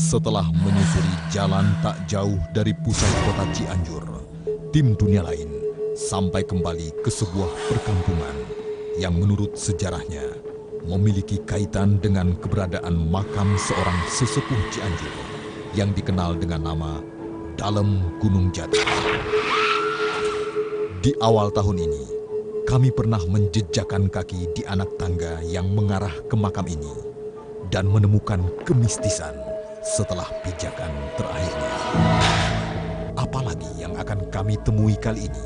Setelah menyusuri jalan tak jauh dari pusat kota Cianjur, tim dunia lain sampai kembali ke sebuah perkampungan yang menurut sejarahnya memiliki kaitan dengan keberadaan makam seorang sesepuh Cianjur yang dikenal dengan nama Dalem Gunung Jati. Di awal tahun ini, kami pernah menjejakkan kaki di anak tangga yang mengarah ke makam ini dan menemukan kemistisan setelah pijakan terakhirnya. Apalagi yang akan kami temui kali ini?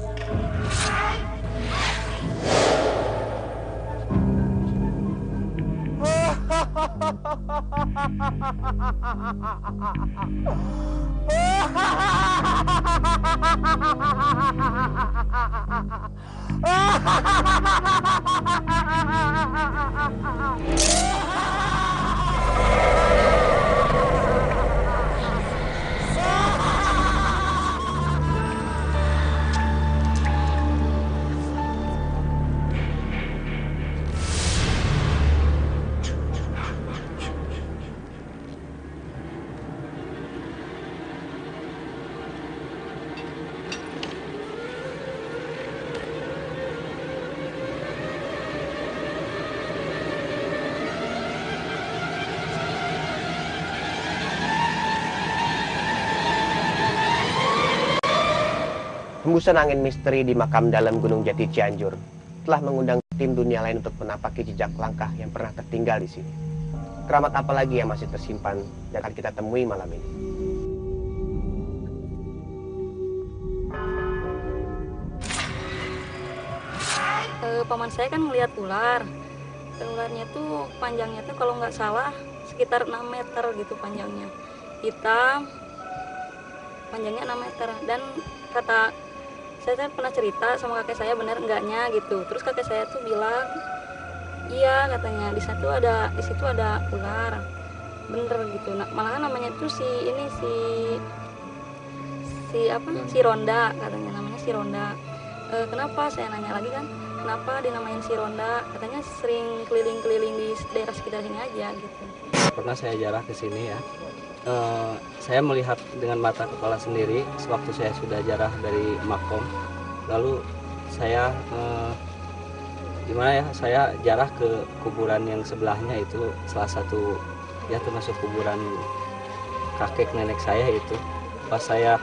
Hembusan angin misteri di makam Dalem Gunung Jati Cianjur telah mengundang tim dunia lain untuk menapaki jejak langkah yang pernah tertinggal di sini. Keramat apa lagi yang masih tersimpan yang akan kita temui malam ini? Paman saya kan melihat ular. Ularnya tuh panjangnya tuh kalau nggak salah sekitar 6 meter gitu panjangnya. Hitam, panjangnya 6 meter. Dan kata saya pernah cerita sama kakek saya benar enggaknya gitu. Terus kakek saya tuh bilang, iya katanya di situ ada ular, bener gitu. Nah, malahan namanya tuh si Ronda katanya, namanya si Ronda. Kenapa saya nanya lagi kan? Kenapa dinamain si Ronda? Katanya sering keliling-keliling di daerah sekitar sini aja gitu. Pernah saya jarah ke sini ya. Saya melihat dengan mata kepala sendiri sewaktu saya sudah jarah dari makom. Lalu saya saya jarah ke kuburan yang sebelahnya, itu salah satu ya termasuk kuburan kakek nenek saya itu. Pas saya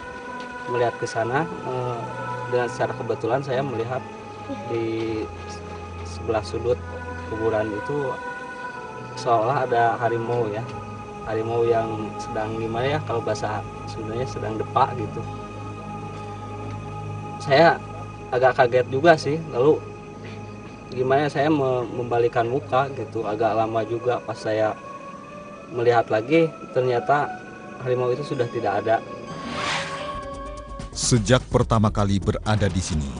melihat ke sana, dengan secara kebetulan saya melihat di sebelah sudut kuburan itu seolah ada harimau ya. Harimau yang sedang gimana ya, kalau bahasa sebenarnya sedang depak gitu. Saya agak kaget juga sih, lalu gimana saya membalikan muka gitu, agak lama juga. Pas saya melihat lagi, ternyata harimau itu sudah tidak ada. Sejak pertama kali berada di sini,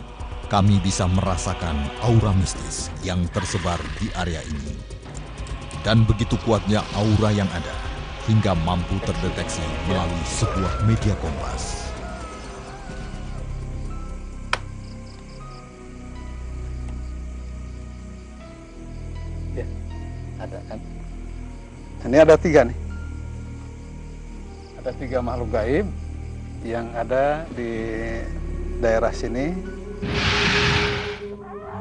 kami bisa merasakan aura mistis yang tersebar di area ini. Dan begitu kuatnya aura yang ada, hingga mampu terdeteksi melalui sebuah media kompas. Ya, ada kan? Ini ada 3 nih. Ada 3 makhluk gaib yang ada di daerah sini.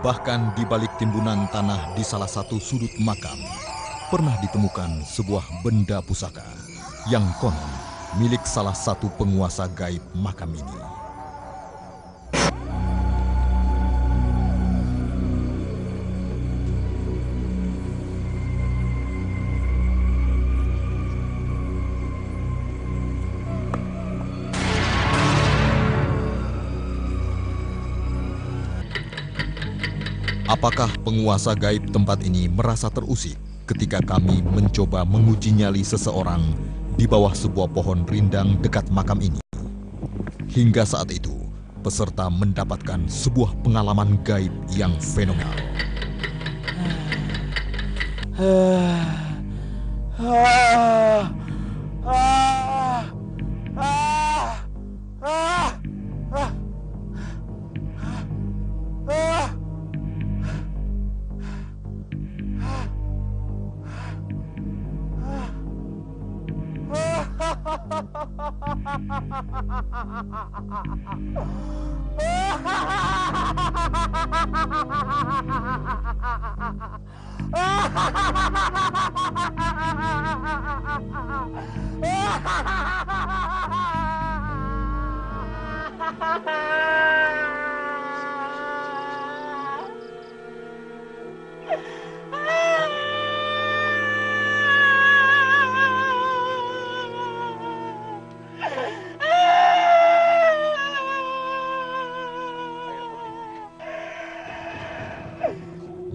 Bahkan di balik timbunan tanah di salah satu sudut makam, pernah ditemukan sebuah benda pusaka yang konon milik salah satu penguasa gaib makam ini. Apakah penguasa gaib tempat ini merasa terusik ketika kami mencoba menguji nyali seseorang di bawah sebuah pohon rindang dekat makam ini? Hingga saat itu, peserta mendapatkan sebuah pengalaman gaib yang fenomenal.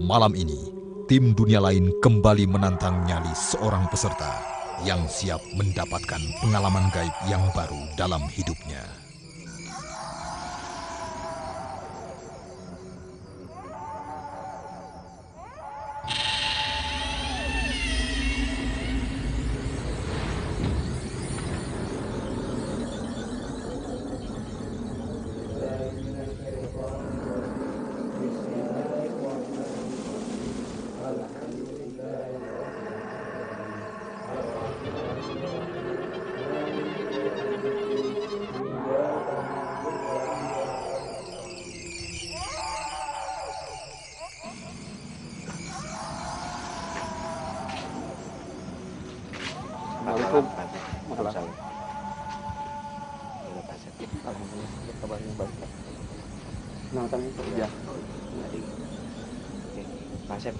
Malam ini, tim dunia lain kembali menantang nyali seorang peserta yang siap mendapatkan pengalaman gaib yang baru dalam hidupnya. Malam. Malam. Gimana Pak Asep? Alhamdulillah, kabarnya baik. Nah, kan itu ya. Tadi. Oke, Pak Asep,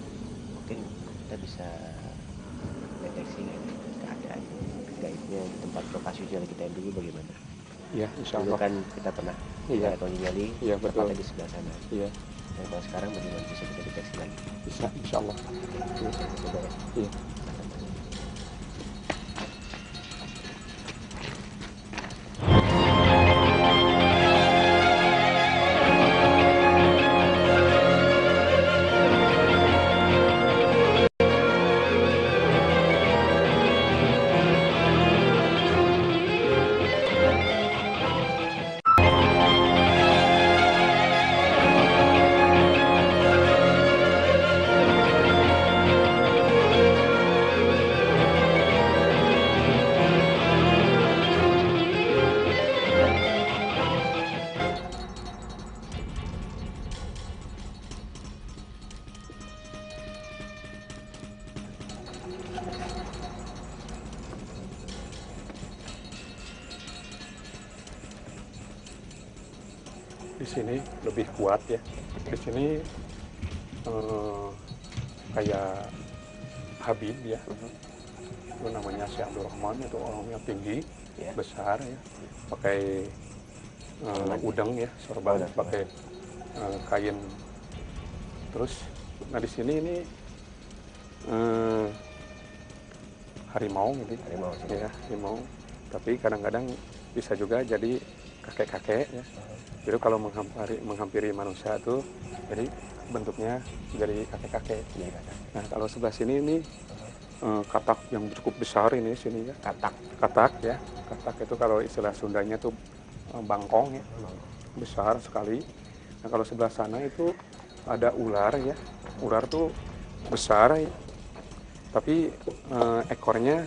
mungkin kita bisa deteksi nggak ini keadaan gaibnya di tempat lokasi nyali kita yang dulu bagaimana? Iya, insya Dulu Allah. kan kita pernah Iya. atau nyali Iya, betul. tempatnya di sebelah sana. Iya, Dan kalau sekarang bagaimana bisa kita deteksi lagi? bisa, insya Allah. Bisa coba ya. Iya. Di sini lebih kuat ya. Di sini kayak Habib ya. Itu namanya Syekh Abdul Rahman, itu orangnya tinggi, Ya. besar ya. Pakai udeng ya, sorban, pakai kain. Terus, nah di sini ini harimau gitu. Harimau sih. Ya, harimau. Tapi kadang-kadang bisa juga jadi kakek-kakek ya. Jadi kalau menghampiri manusia tuh, jadi bentuknya dari kakek-kakek. Nah kalau sebelah sini ini katak yang cukup besar ini sini ya. Katak ya. Katak itu kalau istilah Sundanya tuh bangkong ya. Besar sekali. Nah kalau sebelah sana itu ada ular ya. Ular tuh besar ya. Tapi ekornya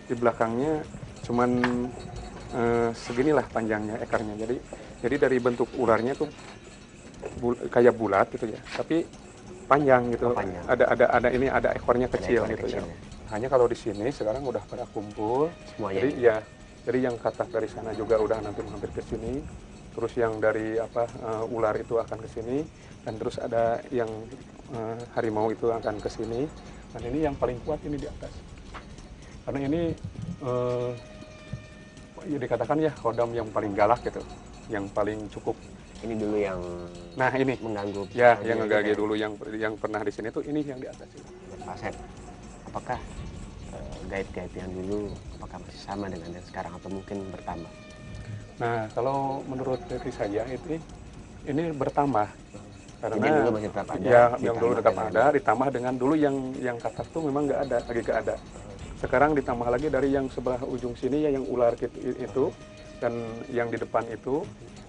di belakangnya cuman seginilah panjangnya ekornya. Jadi dari bentuk ularnya tuh kayak bulat gitu ya, tapi panjang gitu. Oh, panjang. Ada ekornya kecil ekor gitu kecil. ya. Hanya kalau di sini sekarang udah pada kumpul. Semuanya. Jadi yang katak dari sana juga udah nanti hampir ke sini. Terus yang dari ular itu akan ke sini, dan terus ada yang harimau itu akan ke sini. Dan ini yang paling kuat ini di atas. Karena ini ya dikatakan ya kodam yang paling galak gitu, yang paling cukup. Ini dulu yang Nah ini mengganggu. ya yang ngegage dulu yang pernah di sini tuh ini yang di atas ini. Pak Asep, apakah gaib-gaib yang dulu apakah masih sama dengan yang sekarang atau mungkin bertambah? Nah kalau menurut diri saya itu ini bertambah karena Jadi yang dulu masih tetap ada, ya yang dulu ditambah tetap dengan- ada, ditambah dengan dulu yang katak tuh memang nggak ada, lagi nggak ada. Sekarang ditambah lagi dari yang sebelah ujung sini ya yang ular itu dan yang di depan itu.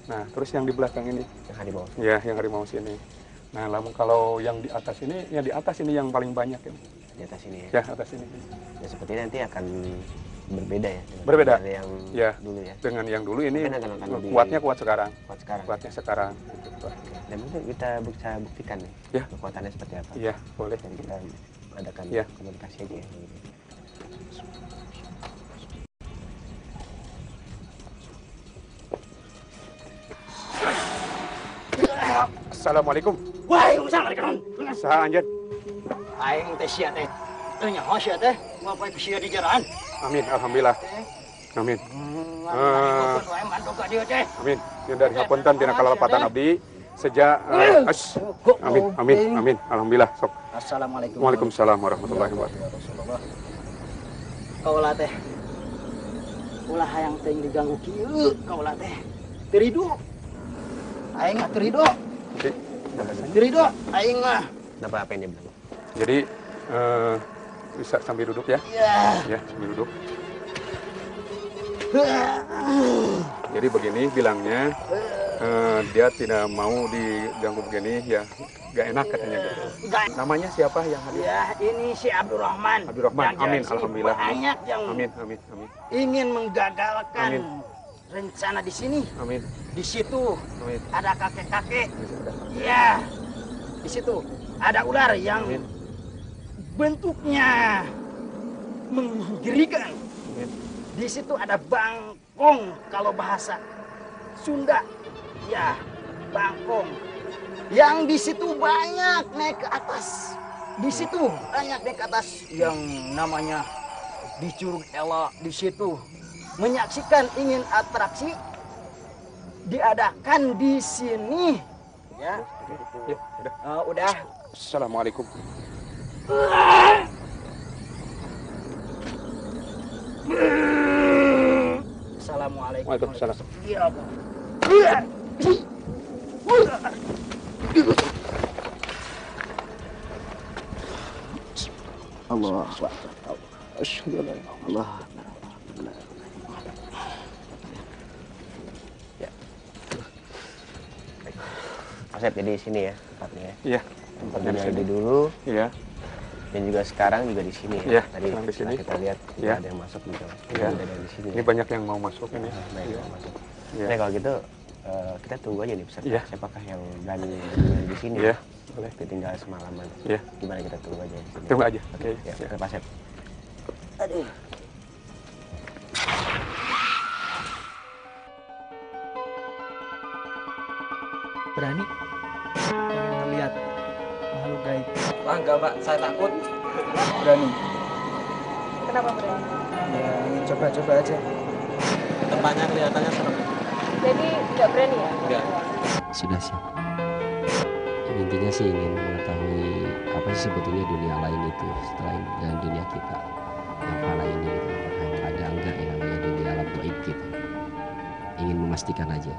Nah terus yang di belakang ini Yang harimau. ya yang harimau sini. Nah lalu kalau yang di atas ini, ya di atas ini yang paling banyak ini. Di atas ini ya. Ya atas ini. Ya seperti nanti akan berbeda ya dengan Berbeda. dengan yang Ya. dulu ya. Dengan yang dulu ini Mungkin akan lebih kuatnya kuat sekarang. kuat sekarang. Kuatnya sekarang. Gitu, Pak. Dan itu kita bisa buktikan nih Ya. kekuatannya seperti apa. Iya, boleh. Dan kita adakan Ya. komunikasi aja ya. Gitu. Assalamualaikum. Waalaikumsalam. Saha anjeun? Aing teh sia teh. Teu nyaho sia teh, ngapain ke sia di jalan? Amin, alhamdulillah. Amin. Amin. Yang dari hapunten tina kalalapatan abdi sejak amin, amin, amin. Alhamdulillah. Sok. Assalamualaikum. Waalaikumsalam warahmatullahi wabarakatuh. Kaulah teh. Ulah hayang teh diganggu kieu, kaulah teh. Terido. Aing mah terido. Oke. Terido aing mah. Kenapa apa yang dia bilang? Jadi bisa sambil duduk ya? Ya. Ya, sambil duduk. Jadi begini bilangnya dia tidak mau diganggu begini ya, gak enak katanya gitu. Namanya siapa yang hadir? Ya, ini si Abdurrahman. Abdurrahman. Yang Amin, jelas alhamdulillah. Banyak yang Amin, amin, amin, ingin menggagalkan Amin. rencana di sini. amin, Di situ amin. ada kakek-kakek. Ya, di situ ada ular yang Amin. bentuknya menggerikan. Amin. Di situ ada bangkong kalau bahasa Sunda. Ya, bangkong. Yang di situ banyak naik ke atas. Di situ banyak naik ke atas yang namanya di Curug Ela di situ menyaksikan ingin atraksi diadakan di sini. Ya, Ya, udah. udah. Assalamualaikum. Assalamualaikum. Waalaikumsalam. Ya, Bu. Allah Akbar. Asyhadu an la ilaha illallah. Asep, jadi sini ya tempatnya ya. Iya. Tempat Tempatnya di dunia sini. ide dulu Iya. dan juga sekarang juga di sini ya. Iya, Tadi sekarang di setelah sini. kita lihat Iya. ada yang masuk juga. Iya. Ada yang di sini. Ini ya. banyak yang mau masuk ini. Baik, Iya. yang masuk. Iya. Nah, kalau gitu kita tunggu aja nih peserta. Iya. Siapakah yang berani berdiri di sini? Iya, boleh. Ditinggal semalaman. Iya. Gimana kita tunggu aja di sini. Tunggu aja. Oke, Oke. ya, Siap. Pak Asep. Aduh. Berani ngelihat makhluk gaib. Wah, enggak, Mbak. Saya takut. Berani. Kenapa berani? Ya ingin coba-coba aja. Tempatnya kelihatannya serem. Jadi nggak berani ya? Enggak. Sudah sih. Intinya sih ingin mengetahui apa sih sebetulnya dunia lain itu selain yang dunia kita yang fana ini gitu. Apakah ada enggak yang namanya dunia alam gaib kita? Ingin memastikan aja.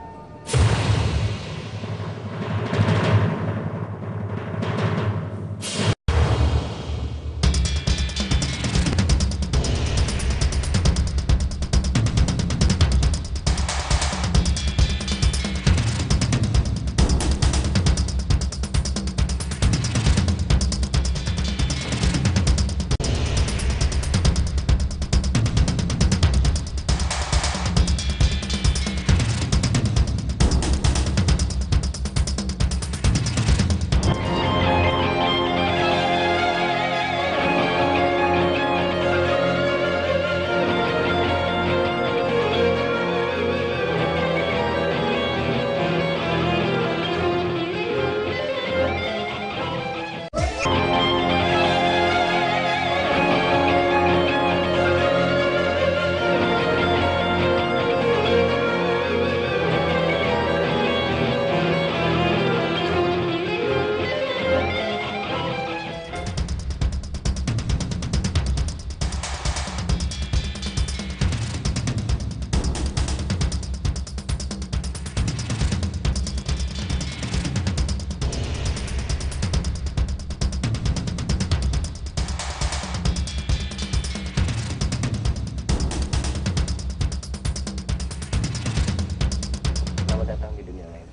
Selamat datang di dunia lain.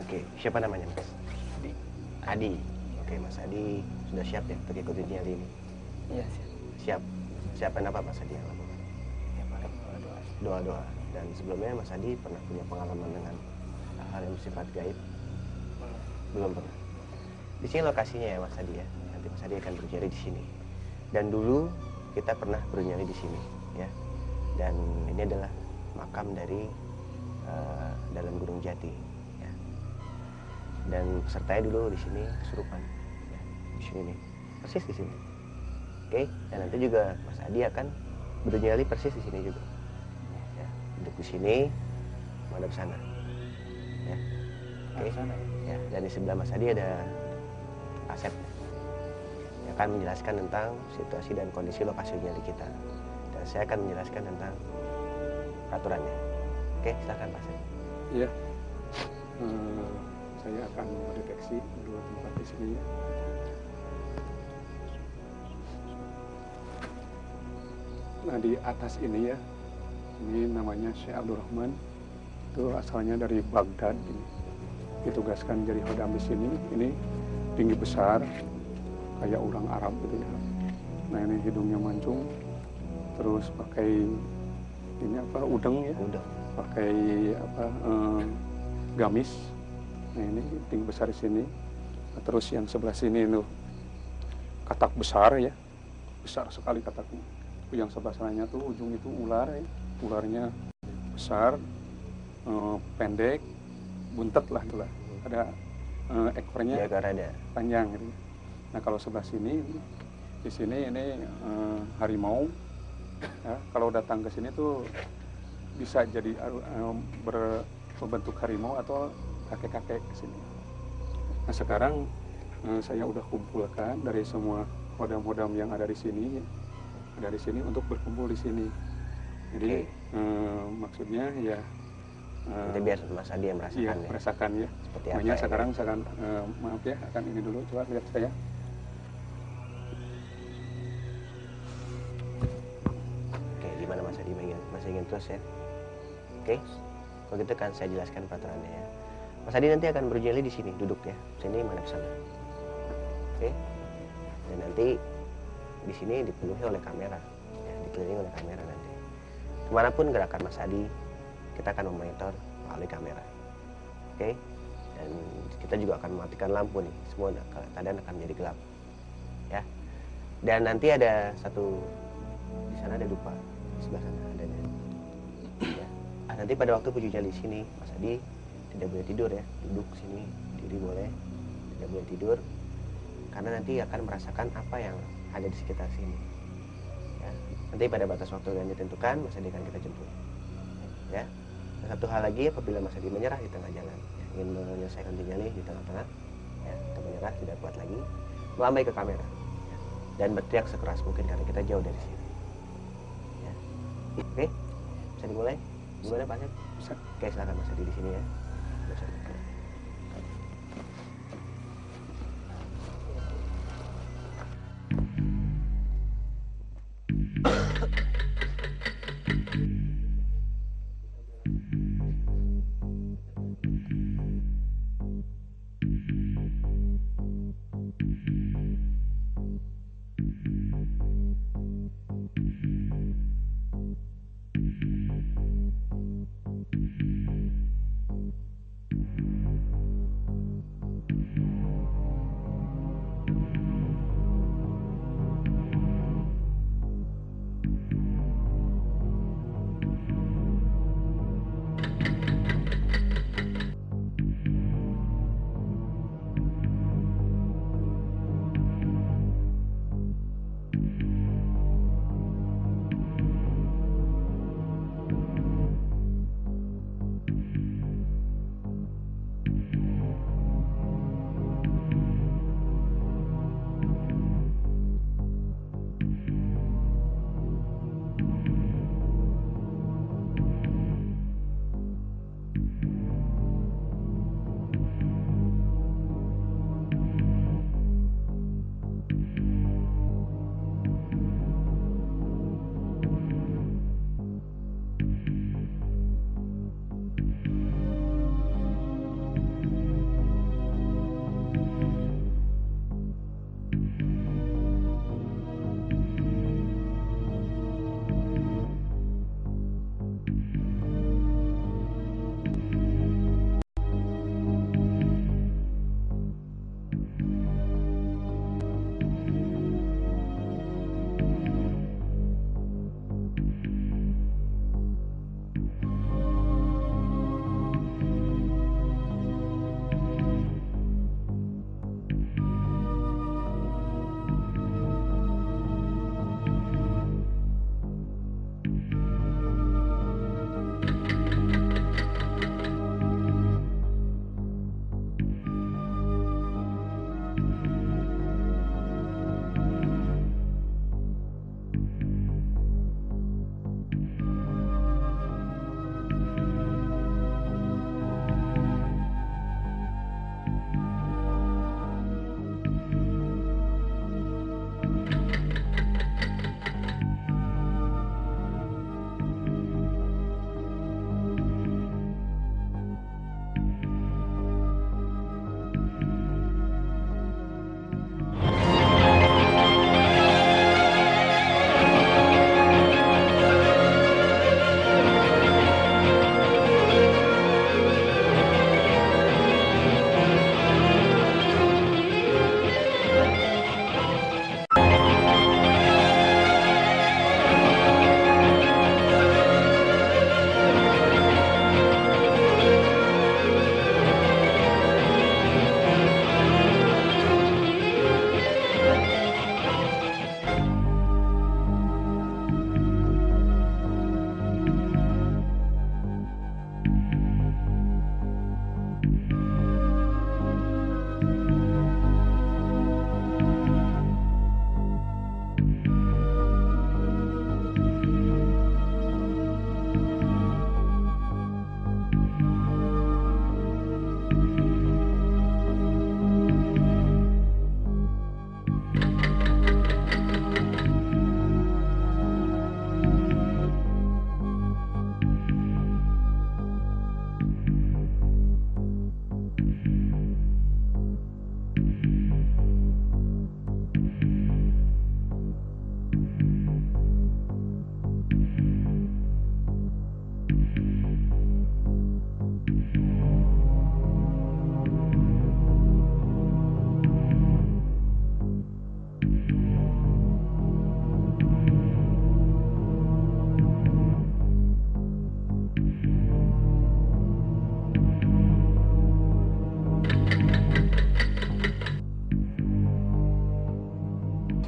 Oke, siapa namanya Mas? Adi. Adi. Oke, Mas Adi sudah siap ya untuk ikuti dunia ini? Iya sih. Siap. siapkan apa Mas Adi yang lakukan? Ya paling doa-doa. Doa-doa. Dan sebelumnya Mas Adi pernah punya pengalaman dengan hal yang bersifat gaib? Belum pernah. Di sini lokasinya ya Mas Adi ya. Nanti Mas Adi akan bernyali di sini. Dan dulu kita pernah bernyali di sini ya. Dan ini adalah makam dari dalam Gunung Jati ya. Dan pesertanya dulu di sini kesurupan ya. Di sini nih. Persis di sini. Oke, dan nanti juga Mas Adi akan bernyali persis di sini juga. Ya, duduk di sini, menghadap sana. Ya. Oke. Ya, dan di sebelah Mas Adi ada Asep. Yang akan menjelaskan tentang situasi dan kondisi lokasi nyali kita. Dan saya akan menjelaskan tentang peraturannya. Oke, silakan Pak Asep. Iya. Saya akan mendeteksi dua tempat di sini ya. Nah di atas ini ya, ini namanya Syekh Abdurrahman, itu asalnya dari Baghdad, ini ditugaskan jadi khodam di sini. Ini tinggi besar, kayak orang Arab gitu ya. Nah ini hidungnya mancung, terus pakai ini apa udeng ya, pakai apa gamis. Nah ini tinggi besar di sini. Nah, terus yang sebelah sini itu katak besar ya, besar sekali kataknya. Yang sebelah sananya tuh ujung itu ular ya. Ularnya besar, pendek, buntet lah itulah. Ada ekornya ada panjang gitu. Nah kalau sebelah sini, di sini ini harimau. Ya, kalau datang ke sini tuh bisa jadi berbentuk harimau atau kakek-kakek ke sini. Nah sekarang saya udah kumpulkan dari semua hodam-hodam yang ada di sini. Dari sini untuk berkumpul di sini. Jadi maksudnya ya nanti biar Mas Adi yang merasakan iya, ya. merasakan ya. Seperti Makanya apa sekarang ya? saya akan maaf ya, akan ini dulu, coba lihat saya. Oke, gimana Mas Adi masih ingin terus ya? Oke. Kalau gitu kan saya jelaskan peraturannya ya. Mas Adi nanti akan berjeli di sini, duduk ya. Sini mana sana. Oke. Dan nanti di sini dipenuhi oleh kamera, ya, dikelilingi oleh kamera nanti. Kemanapun gerakan Mas Adi, kita akan memonitor melalui kamera. Oke? Dan kita juga akan mematikan lampu nih, semua keadaan akan menjadi gelap. Ya. Dan nanti ada satu, di sana ada dupa, di sebelah sana adanya. Ya. Nanti pada waktu puji nyali di sini, Mas Adi tidak boleh tidur ya, duduk sini, diri boleh, tidak boleh tidur, karena nanti akan merasakan apa yang ada di sekitar sini. Ya. Nanti pada batas waktu yang ditentukan, Mas Adi akan kita jemput. Ya. Dan satu hal lagi, apabila Mas Adi menyerah di tengah jalan, ya, ingin menyelesaikan nyali di tengah-tengah, ya, atau menyerah tidak kuat lagi, melambai ke kamera, ya, dan berteriak sekeras mungkin karena kita jauh dari sini. Ya. Oke, bisa dimulai? Gimana Pak Asep? Bisa. Oke, silakan Mas Adi di sini ya. Bisa.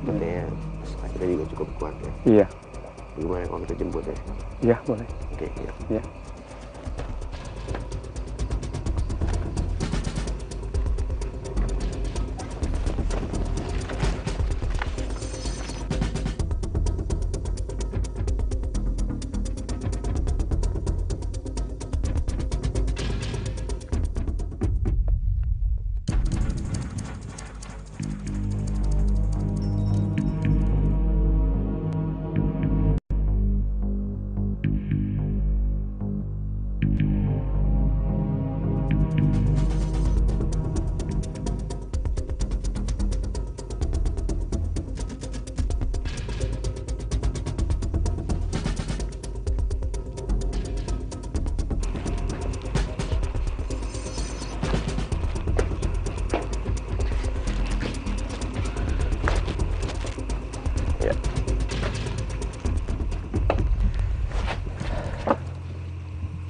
Sepertinya kita juga cukup kuat ya. Iya. Gimana kalau kita jemput ya? Iya, boleh. Oke, iya. Iya.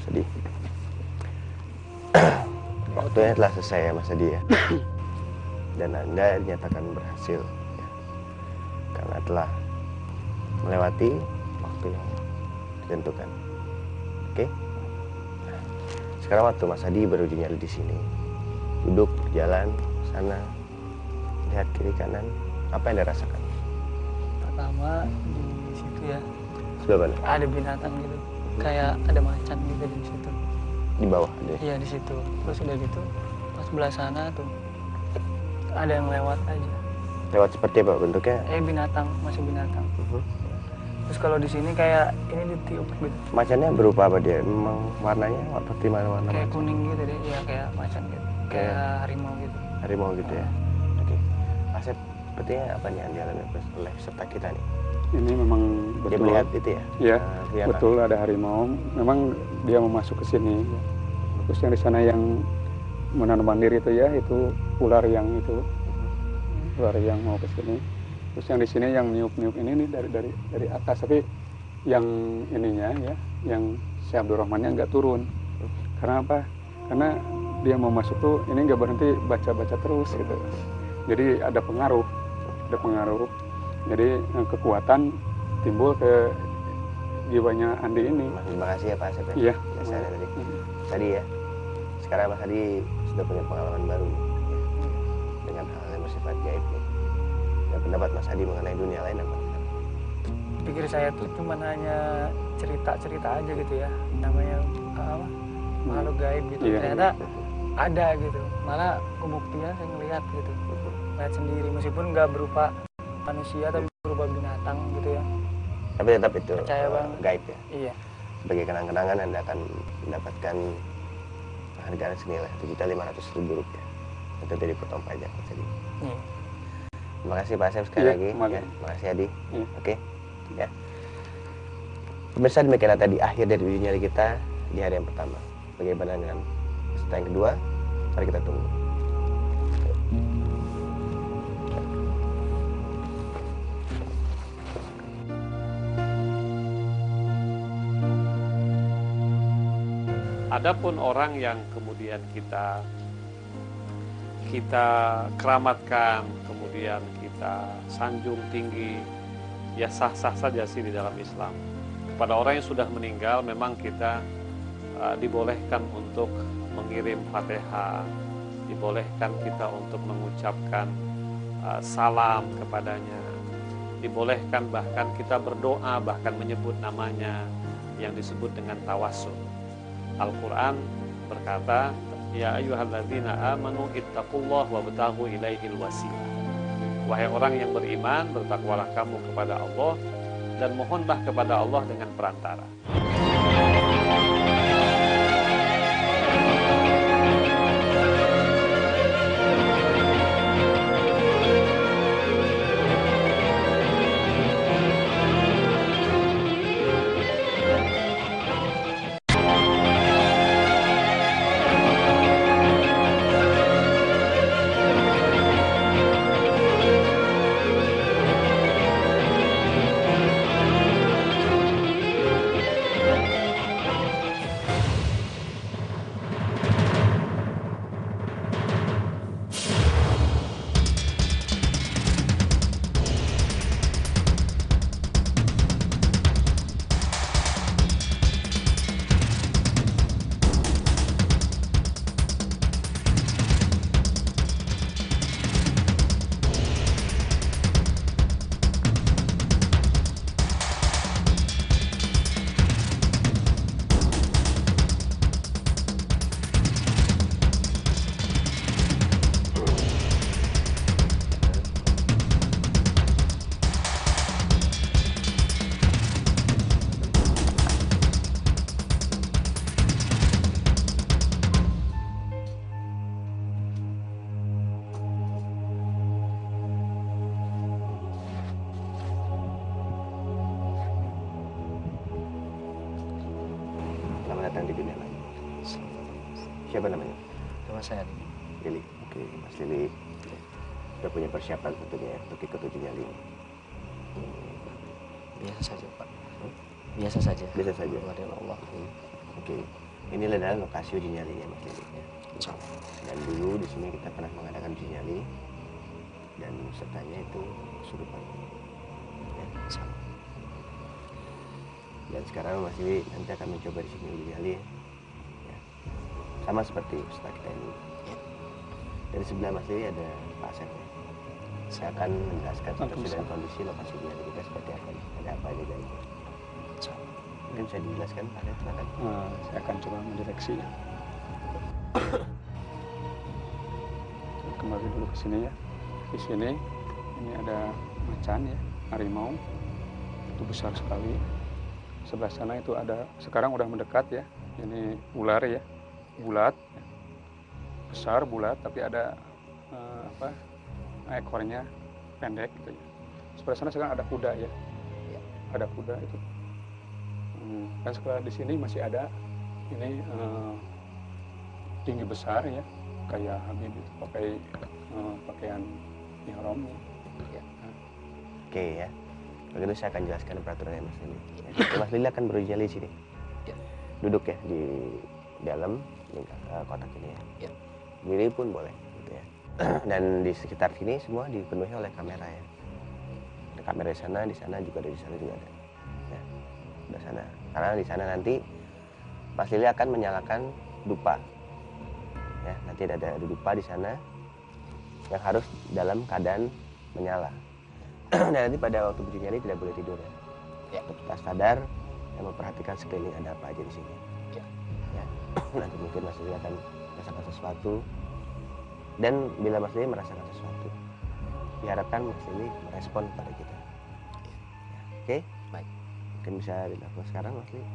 Sedih. Waktunya telah selesai ya Mas Adi ya. Dan Anda dinyatakan berhasil ya. Karena telah melewati waktu yang ditentukan. Oke? Nah, sekarang waktu Mas Adi baru dinyali di sini. Duduk, berjalan sana, lihat kiri kanan, apa yang Anda rasakan? Pertama di situ ya Sebelah mana? ada binatang gitu, kayak ada macan gitu di situ. Di bawah ada. Iya di situ. Terus udah gitu pas sebelah sana tuh ada yang lewat aja. Lewat seperti apa bentuknya? Binatang, masih binatang. Terus kalau di sini kayak ini ditiup gitu, Macannya berupa apa dia? Memang warnanya seperti mana warna kayak macan? kuning gitu deh. Iya kayak macan gitu, kayak harimau gitu. Harimau gitu ya. Oke. Asep, sepertinya apa nih yang dialami oleh peserta kita nih? Ini memang Dia betul. melihat itu ya? Iya, Kelihatan. betul ada harimau. Memang dia mau masuk ke sini. Terus yang di sana yang menanam diri itu ya, itu ular yang itu. Ular yang mau ke sini. Terus yang di sini yang niup-niup ini nih dari atas, tapi yang ininya ya, yang si Abdurrahmannya nggak turun. Karena apa? Karena dia mau masuk tuh ini nggak berhenti baca-baca terus gitu. Jadi ada pengaruh. Jadi kekuatan timbul ke jiwanya Andi ini. Terima kasih ya Pak Asep ya. Iya. Biasanya tadi ya. Sekarang Mas Adi sudah punya pengalaman baru nih, ya. Dengan hal yang bersifat gaib nih. Dan pendapat Mas Adi mengenai dunia lain apa? Pikir saya tuh cuman hanya cerita-cerita aja gitu ya, namanya apa, makhluk gaib gitu. Iya. Ternyata ada gitu, malah pembuktian saya ngelihat gitu, lihat sendiri meskipun nggak berupa manusia tapi berupa binatang gitu ya. Tapi tetap itu Percaya banget. gaib ya. Iya. Sebagai kenang-kenangan Anda akan mendapatkan penghargaan senilai Rp7.500.000 untuk jadi potong pajak Mas Adi. Iya. Terima kasih Pak Asep sekali Iya, lagi. terima Ya, kasih. terima kasih Adi. Iya. Oke. Ya. Pemirsa, demikianlah tadi akhir dari uji nyali kita di hari yang pertama. Bagaimana dengan peserta yang kedua? Mari kita tunggu. Adapun orang yang kemudian kita keramatkan, kemudian kita sanjung tinggi, ya sah-sah saja sih di dalam Islam. Kepada orang yang sudah meninggal memang kita dibolehkan untuk mengirim Fatihah, dibolehkan kita untuk mengucapkan salam kepadanya, dibolehkan bahkan kita berdoa, bahkan menyebut namanya yang disebut dengan tawassul. Al-Quran berkata, ya ayyuhalladzina amanu ittaqullah wabtaghu ilaihil wasilah. Wahai orang yang beriman, bertakwalah kamu kepada Allah dan mohonlah kepada Allah dengan perantara. datang di dunia lain. Siapa namanya? Nama saya Lili. Lili. Oke, Mas Lili. Sudah punya persiapan tentunya ya, untuk ikut uji nyali ini. Biasa saja Pak. Biasa saja. Biasa saja. Dari Allah. Oke. Ini adalah lokasi uji nyalinya Mas Lili ya. Dan dulu di sini kita pernah mengadakan uji nyali dan pesertanya itu kesurupan. Ya. Dan sekarang Mas Lili nanti akan mencoba di sini uji nyali ya. Ya. Sama seperti peserta kita ini. Ya. Dari sebelah Mas Lili ada Pak Asep ya. Saya akan menjelaskan situasi dan kondisi lokasi uji nyali kita seperti apa. Ada apa aja guys. Mungkin bisa dijelaskan Pak Asep, silakan. Saya akan coba mendireksi ya. Kembali dulu ke sini ya. Di sini ini ada macan ya, harimau. Itu besar sekali. Sebelah sana itu ada, sekarang udah mendekat ya. Ini ular ya, bulat. Ya. Besar bulat tapi ada ekornya pendek gitu ya. Sebelah sana sekarang ada kuda ya. Ada kuda itu. Dan sebelah di sini masih ada ini tinggi besar ya, kayak Habib itu pakai pakaian ihram ya. Oke ya. Begitu saya akan jelaskan peraturannya Mas Lili. Ya, Mas Lili akan beruji nyali di sini. Ya. Duduk ya di dalam kotak ini ya. Berdiri pun boleh gitu ya. Dan di sekitar sini semua dipenuhi oleh kamera ya. Ada kamera di sana juga ada, di sana juga ada. Ya. Di sana. Karena di sana nanti Mas Lili akan menyalakan dupa. Ya, nanti ada dupa di sana yang harus dalam keadaan menyala. Dan nanti pada waktu uji nyali tidak boleh tidur ya. Untuk tetap sadar dan memperhatikan sekeliling ada apa aja di sini. Ya. Nanti mungkin Mas Lili akan merasakan sesuatu. Dan bila Mas Lili merasakan sesuatu, diharapkan Mas Lili merespon pada kita. Ya. Oke? Baik. Mungkin bisa dilakukan sekarang Mas Lili.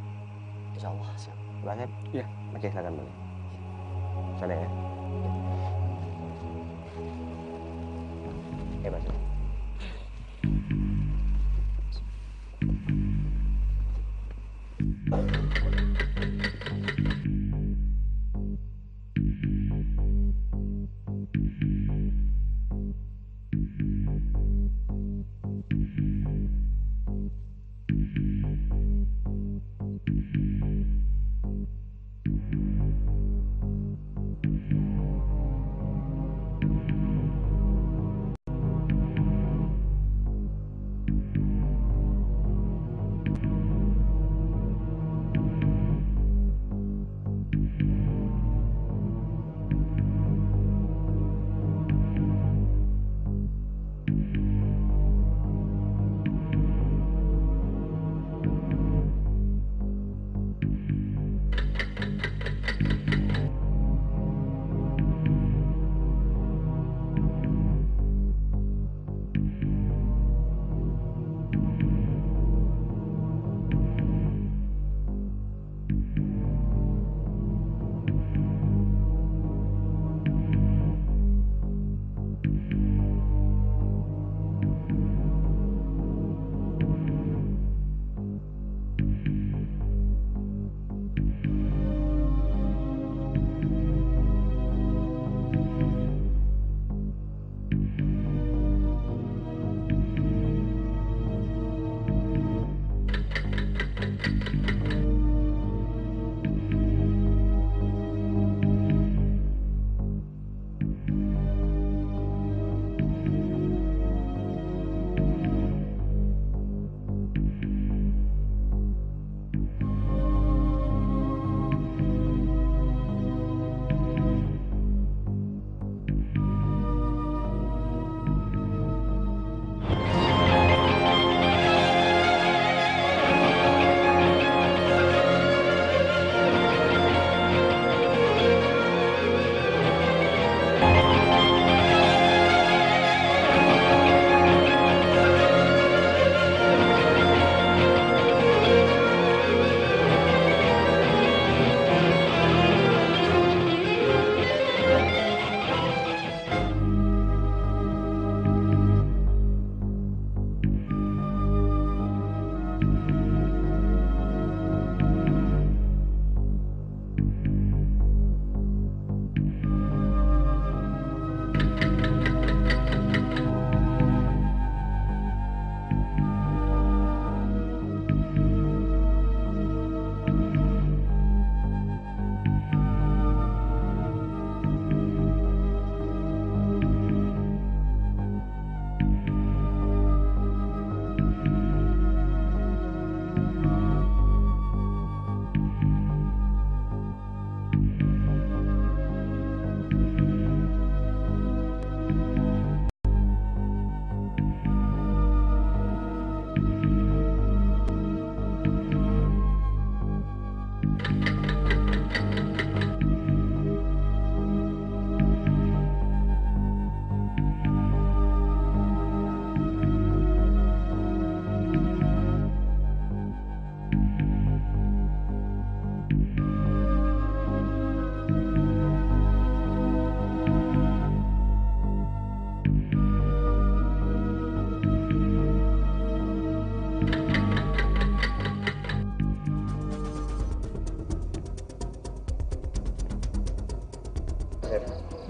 Insya Allah siap. Pak Asep? Iya. Oke, silakan boleh. Sana ya. Oke, Mas Lili.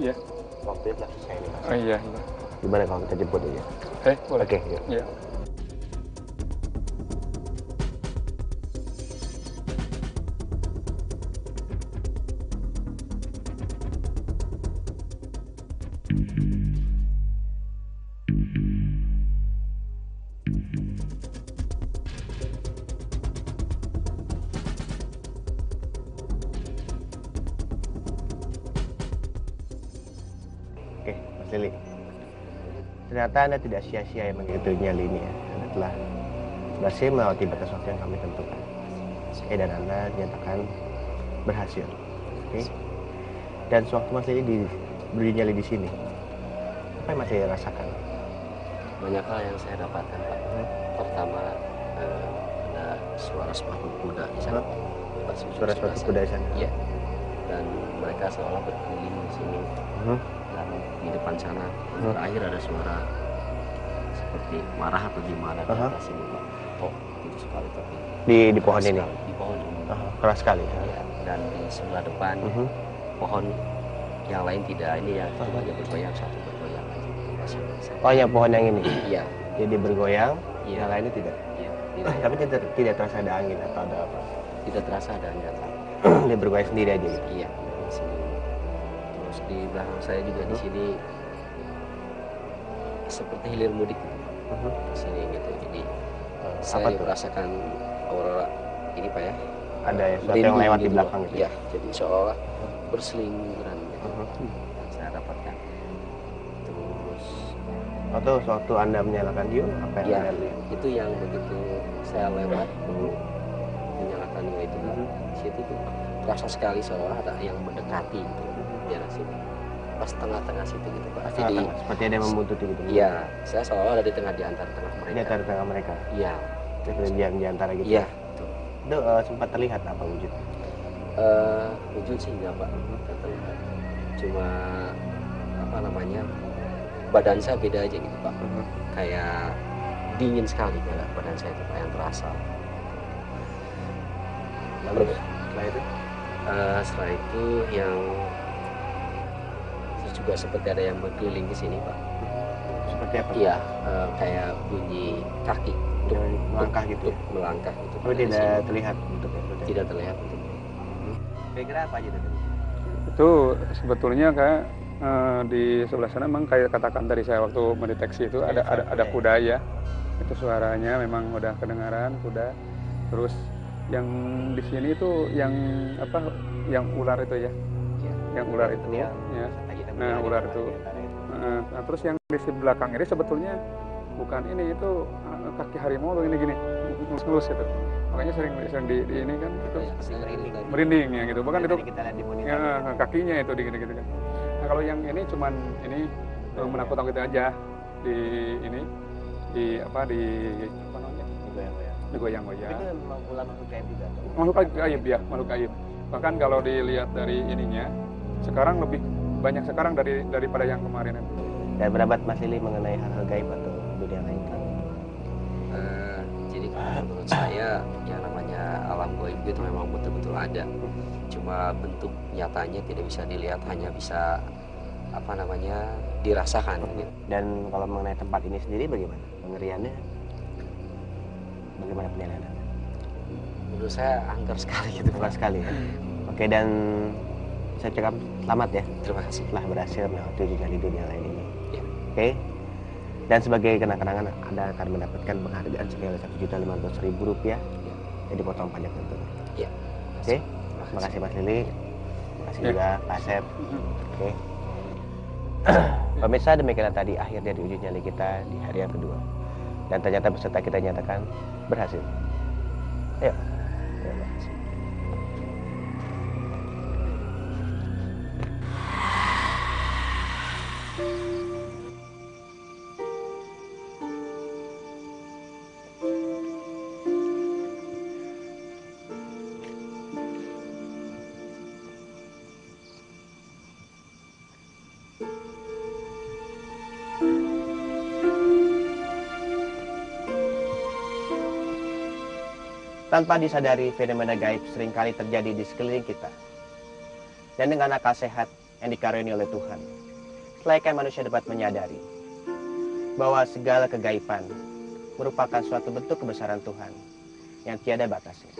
Iya. Waktunya telah selesai nih, Mas. Oh iya, iya. Gimana kalau kita jemput aja? Boleh. Oke, yuk. Iya. Oke, Mas Lili. Ternyata Anda tidak sia-sia yang mengikuti nyali ini ya. Anda telah berhasil melewati batas waktu yang kami tentukan. Oke, dan Anda dinyatakan berhasil. Oke. Dan sewaktu Mas Lili beri nyali di sini, apa yang Mas Lili rasakan? Banyak hal yang saya dapatkan, Pak. Pertama, ada suara sepatu kuda di sana. Suara sepatu kuda di sana. Iya. Dan mereka seolah berkeliling di sini. Dan di depan sana terakhir ada suara seperti marah atau gimana di atas ini, Pak. Oh, itu sekali tapi Di pohon ini? di pohon ini. Keras sekali ya. Ya, dan di sebelah depan pohon yang lain tidak, ini yang satu aja bergoyang, satu bergoyang aja. Oh ya, pohon yang ini? Iya. Jadi bergoyang, Iya. yang lainnya tidak? Iya. Tapi tidak terasa ada angin atau ada apa? Tidak terasa ada nyata. Dia bergoyang sendiri aja gitu? Iya, di sini. Terus di belakang saya juga di sini seperti hilir mudik gitu. Di sini gitu. Jadi saya tuh? merasakan aurora ini, Pak ya. Ada ya, sesuatu yang lewat di belakang gitu? Iya, jadi seolah berselingkuhan gitu. Yang saya dapatkan. Terus Waktu sewaktu Anda menyalakan hiu, apa yang ya, Anda lihat? itu yang begitu saya lewat menyalakan hiu itu, di situ tuh terasa sekali seolah ada yang mendekati gitu di arah sini. Pas tengah-tengah situ gitu, Pak. Jadi seperti ada yang membuntuti gitu? Iya, saya seolah ada di tengah-tengah mereka. Di antara mereka? Iya. Di antara gitu? Iya. Itu sempat terlihat apa wujud? Wujud sih enggak, Pak. Enggak terlihat. Cuma apa namanya, badan saya beda aja gitu, Pak. Kayak dingin sekali badan saya itu, Pak, yang terasa. Lalu setelah itu? Setelah itu yang juga seperti ada yang berkeliling di sini, Pak. Seperti apa? Iya, kayak bunyi kaki untuk melangkah gitu. Untuk melangkah gitu. Tapi tidak terlihat bentuknya. Tidak terlihat bentuknya. Kira-kira apa aja tadi? Itu sebetulnya kayak di sebelah sana memang kayak katakan tadi saya waktu mendeteksi itu ada kuda ya. Itu suaranya memang udah kedengaran kuda. Terus yang di sini itu yang apa? Yang ular itu ya. Yang ular itu ya. Nah, ular itu. Nah, terus yang di belakang ini sebetulnya bukan ini, itu kaki harimau tuh ini gini, ngelus itu. Makanya sering di ini kan itu merinding ya gitu. Bahkan itu ya, kakinya itu gitu kan. Nah, kalau yang ini cuman ini menakut-nakutin aja di ini di apa namanya? Digoyang-goyang. Itu memang ular makhluk gaib juga. Makhluk gaib ya, makhluk gaib. Bahkan kalau dilihat dari ininya sekarang lebih banyak sekarang daripada yang kemarin. Dan berapa Mas Lili mengenai hal-hal gaib atau dunia lain? Jadi menurut saya yang namanya alam gaib itu memang betul-betul ada. Cuma bentuk nyatanya tidak bisa dilihat, hanya bisa apa namanya dirasakan. Gitu. Dan kalau mengenai tempat ini sendiri bagaimana pengeriannya? Bagaimana penilaian Anda? Menurut saya angker sekali gitu. Angker sekali ya. Oke, dan saya cakap selamat ya. Terima kasih. Telah berhasil melewati ujian di dunia lain ini. Ya. Oke. Dan sebagai kenang-kenangan Anda akan mendapatkan penghargaan senilai Rp1.500.000 ya. Jadi potong pajak tentunya. Iya. Oke. Terima kasih Mas Lili. Terima kasih juga Pak Asep. Oke. Pemirsa, demikianlah tadi akhir dari uji nyali kita di hari yang kedua. Dan ternyata peserta kita nyatakan berhasil. Ayo. Terima kasih. Tanpa disadari, fenomena gaib seringkali terjadi di sekeliling kita. Dan dengan akal sehat, yang dikaruniai oleh Tuhan. Selayaknya manusia dapat menyadari bahwa segala kegaiban merupakan suatu bentuk kebesaran Tuhan yang tiada batasnya.